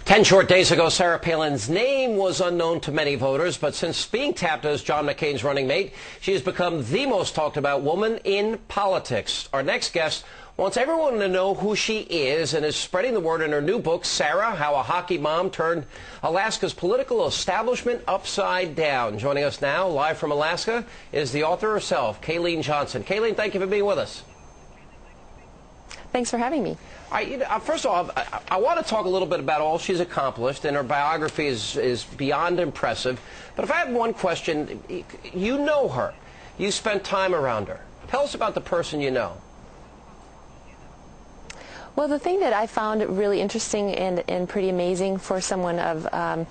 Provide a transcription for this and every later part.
10 short days ago, Sarah Palin's name was unknown to many voters, but since being tapped as John McCain's running mate, she has become the most talked about woman in politics. Our next guest wants everyone to know who she is and is spreading the word in her new book, Sarah, How a Hockey Mom Turned Alaska's Political Establishment Upside Down. Joining us now, live from Alaska, is the author herself, Kaylene Johnson. Kaylene, thank you for being with us. Thanks for having me. First of all, I want to talk a little bit about all she's accomplished, and her biography is beyond impressive. But if I have one question, you know her. You spent time around her. Tell us about the person you know. Well, the thing that I found really interesting and pretty amazing for someone of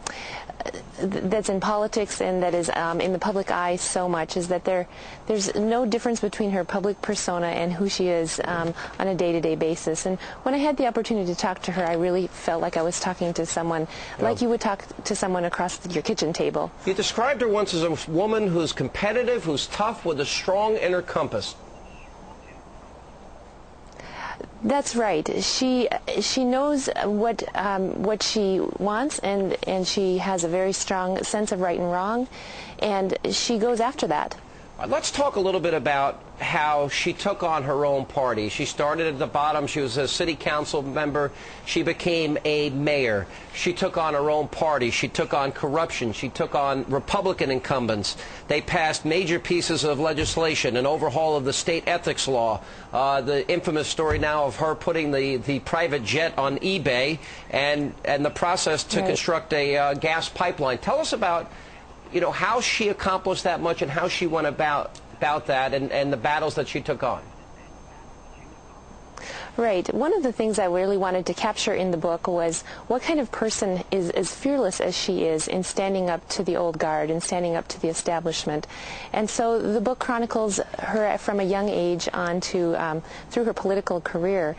that's in politics and that is in the public eye so much is that there's no difference between her public persona and who she is on a day-to-day basis. And when I had the opportunity to talk to her, I really felt like I was talking to someone like you would talk to someone across your kitchen table. You described her once as a woman who's competitive, who's tough, with a strong inner compass. That's right. She knows what she wants, and she has a very strong sense of right and wrong, and she goes after that. Let's talk a little bit about how she took on her own party. She started at the bottom. She was a city council member. She became a mayor. She took on her own party. She took on corruption. She took on Republican incumbents. They passed major pieces of legislation, an overhaul of the state ethics law, the infamous story now of her putting the private jet on eBay, and the process to construct a gas pipeline. Tell us about how she accomplished that much and how she went about that and the battles that she took on. Right. One of the things I really wanted to capture in the book was what kind of person is as fearless as she is in standing up to the old guard and standing up to the establishment. And so the book chronicles her from a young age on to through her political career.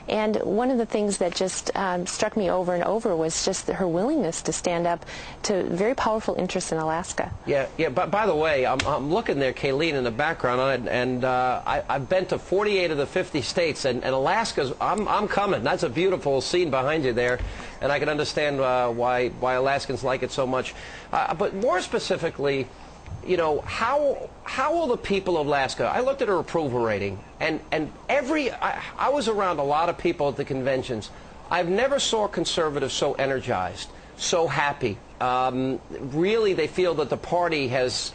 And one of the things that just struck me over and over was just her willingness to stand up to very powerful interests in Alaska. Yeah. But by the way, I'm looking there, Kaylene, in the background, and I've been to 48 of the 50 states, and Alaska's. I'm coming. That's a beautiful scene behind you there, and I can understand why Alaskans like it so much. But more specifically, how will the people of Alaska? I looked at her approval rating, and I was around a lot of people at the conventions. I've never saw conservatives so energized, so happy. Really, they feel that the party has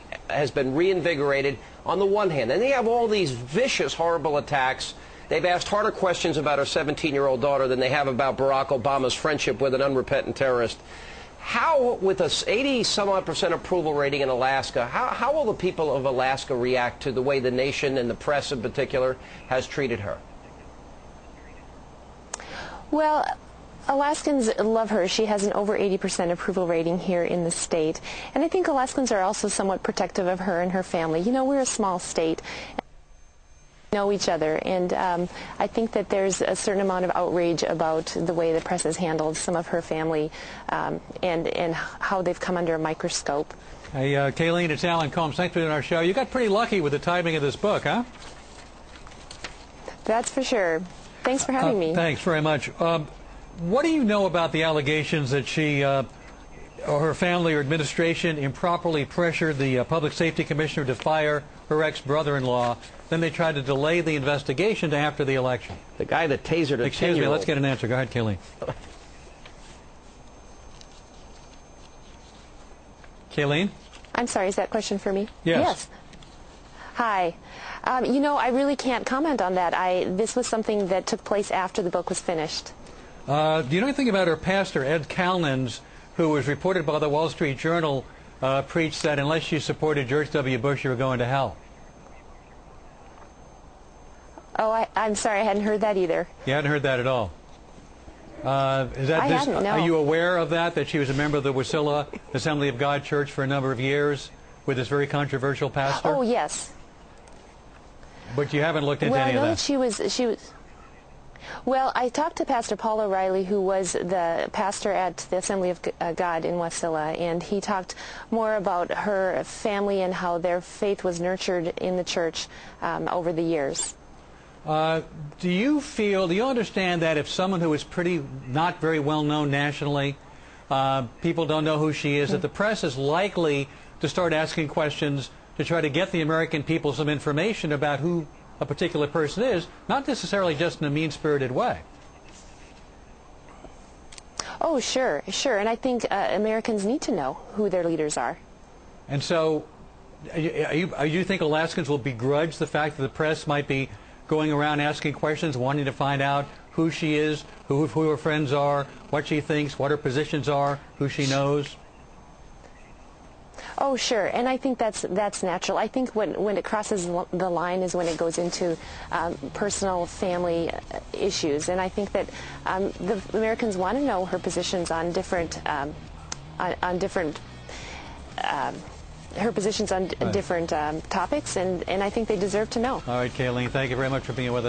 been reinvigorated on the one hand, and they have all these vicious, horrible attacks. They've asked harder questions about her 17-year-old daughter than they have about Barack Obama's friendship with an unrepentant terrorist. How, with a 80-some-odd% approval rating in Alaska, how will the people of Alaska react to the way the nation and the press in particular has treated her? Well, Alaskans love her. She has an over 80% approval rating here in the state. And I think Alaskans are also somewhat protective of her and her family. We're a small state. Know each other, and I think that there's a certain amount of outrage about the way the press has handled some of her family and how they've come under a microscope. Hey, Kaylene, it's Hannity Colmes. Thanks for doing our show. You got pretty lucky with the timing of this book, huh? That's for sure. Thanks for having me. Thanks very much. What do you know about the allegations that she or her family or administration improperly pressured the public safety commissioner to fire her ex-brother-in-law? Then they tried to delay the investigation to after the election. The guy that tasered a 10-year-old. Excuse me, let's get an answer. Go ahead, Kaylene. Kaylene? I'm sorry, is that a question for me? Yes. Hi. I really can't comment on that. This was something that took place after the book was finished. Do you know anything about her pastor, Ed Calnans, who was reported by the Wall Street Journal, preached that unless you supported George W. Bush, you were going to hell? Oh, I'm sorry, I hadn't heard that either. You hadn't heard that at all? I hadn't, no. Are you aware of that she was a member of the Wasilla Assembly of God Church for a number of years with this very controversial pastor? Oh, yes. But you haven't looked into any of that? Well, I know that she was... Well, I talked to Pastor Paul O'Reilly, who was the pastor at the Assembly of God in Wasilla, and he talked more about her family and how their faith was nurtured in the church over the years. Do you understand that if someone who is not very well known nationally people don't know who she is, that the press is likely to start asking questions to try to get the American people some information about who a particular person is, not necessarily just in a mean-spirited way. Oh, sure, sure. And I think Americans need to know who their leaders are. And so, you think Alaskans will begrudge the fact that the press might be going around asking questions, wanting to find out who she is, who her friends are, what she thinks, what her positions are, who she knows? Oh, sure, and I think that's natural. I think when it crosses the line is when it goes into personal, family issues, and I think that the Americans want to know her positions on different topics, and I think they deserve to know. All right, Kaylene, thank you very much for being with us.